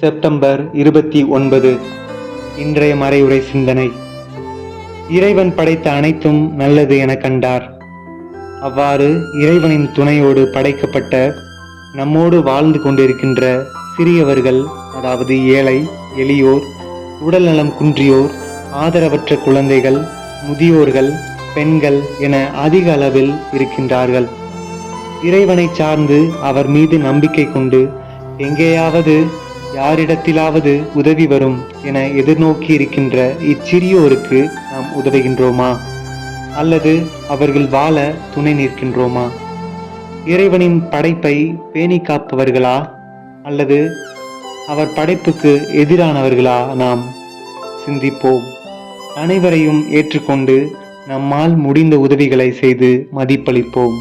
September 29. இன்றைய மறைவுரை சிந்தனை. இறைவன் படைத்த அனைத்தும் நல்லது என கண்டார். அவ்வாறு இறைவனின் துணையோடு படைக்கப்பட்ட நம்மோடு வாழ்ந்து கொண்டிருக்கின்ற சிறியவர்கள், அதாவது ஏழை, எளியோர், உடல்நலம் குன்றியோர், ஆதரவற்ற குழந்தைகள், முதியோர்கள், பெண்கள் என அதிக அளவில் இருக்கின்றார்கள். இறைவனை சார்ந்து அவர் மீது நம்பிக்கை கொண்டு எங்கேயாவது யாரிடத்திலாவது உதவி வரும் என எதிர்நோக்கி இருக்கின்ற இச்சிறியோருக்கு நாம் உதவுகின்றோமா? அல்லது அவர்கள் வாழ துணை நிற்கின்றோமா? இறைவனின் படைப்பை பேணி காப்பவர்களா அல்லது அவர் படைப்புக்கு எதிரானவர்களா? நாம் சிந்திப்போம். அனைவரையும் ஏற்றுக்கொண்டு நம்மால் முடிந்த உதவிகளை செய்து மதிப்பளிப்போம்.